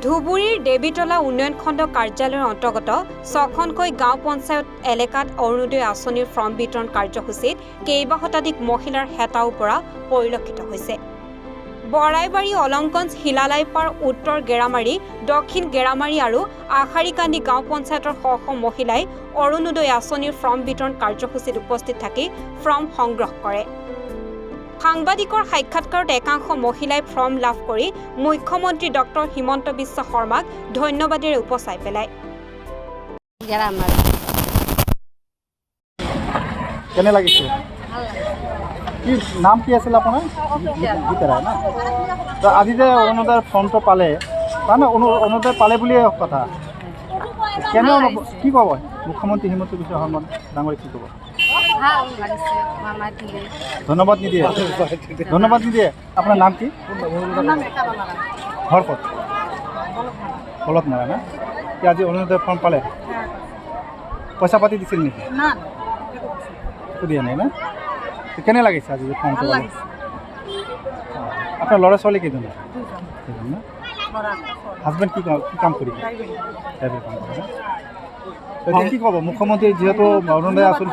ধুবুৰীৰ দেৱীতলা উন্নয়ন খণ্ড কাৰ্যালয়ৰ অন্তৰ্গত 6খনকৈ গাঁও পঞ্চায়ত এলেকাত অৰুণোদয় আঁচনিৰ ফৰ্ম বিতৰণ কাৰ্যসূচীত কেইবা শতাধিক মহিলাৰ হেতাও পৰা পৰিলক্ষিত হৈছে। বৰাইবাৰী, অলংগঞ্জ, হিলালাইপাৰ, উত্তৰ গেৰামাৰী, দক্ষিণ গেৰামাৰী আৰু আশাৰীকান্দি গাঁও পঞ্চায়তৰ শ শ মহিলাই অৰুণোদয় আঁচনিৰ ফৰ্ম বিতৰণ কাৰ্যসূচীত উপস্থিত থাকি ফৰ্ম সংগ্ৰহ কৰে। সাংবাদিকৰ সাক্ষাৎকাৰত একাংশ মহিলাই ফৰ্ম লাভ কৰি মুখ্যমন্ত্ৰী ডক্টৰ হিমন্ত বিশ্ব শৰ্মাক ধন্যবাদেৰে উপচাই পেলায়। কেনে লাগিছে? কি নাম কি আছিল আপোনাৰ? গীতাৰা না? তো আজি যে অৰুণোদয় ফৰ্মটো পালে, তাৰমানে অৰুণোদয় পালে বুলিয়ে কথা। কেনে কি ক'ব মুখ্যমন্ত্ৰী হিমন্ত বিশ্ব শৰ্মা ডাঙৰীক কি ক'ব? ধন্যবাদ নিদিয়ে? ধন্যবাদ নিদিয়ে? আপোনাৰ নাম কি? ঘৰ ক'ত? হলত মৰা না? কি আজি অৰুণোদয় ফৰ্ম পালে? পইচা পাতি দিছিল নেকি? একো দিয়া নাই না? কেনে লাগিছে আজি যে ফৰ্মটো পালে? আপোনাৰ ল'ৰা ছোৱালী কেইজন? না? হাজবেণ্ড কি কাম কৰিব? ড্ৰাইভাৰ কাম কৰে না? এতিয়া কি ক'ব মুখ্যমন্ত্ৰী যিহেতু অৰুণোদয় আঁচনি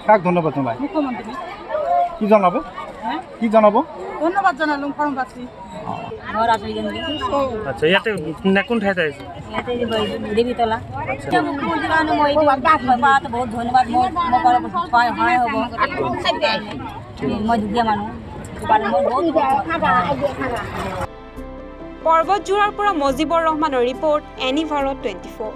কাক ধন্যবাদ জনায়? কি জনাব? কি জনাব? ধন্যবাদ জনালোঁ ফৰ্ম পাইছোঁ। আচ্ছা, ইয়াতে কোন ঠাইত আহিছে? দেৱীতলা। মুখ্যমন্ত্ৰীৰ কাৰণে মই বহুত ধন্যবাদ। সহায় হ'ব মই দুখীয়া মানুহ। পৰ্বতজোৰাৰ পৰা মজিবুৰ ৰহমানৰ ৰিপৰ্ট, এনি ভাৰত 24।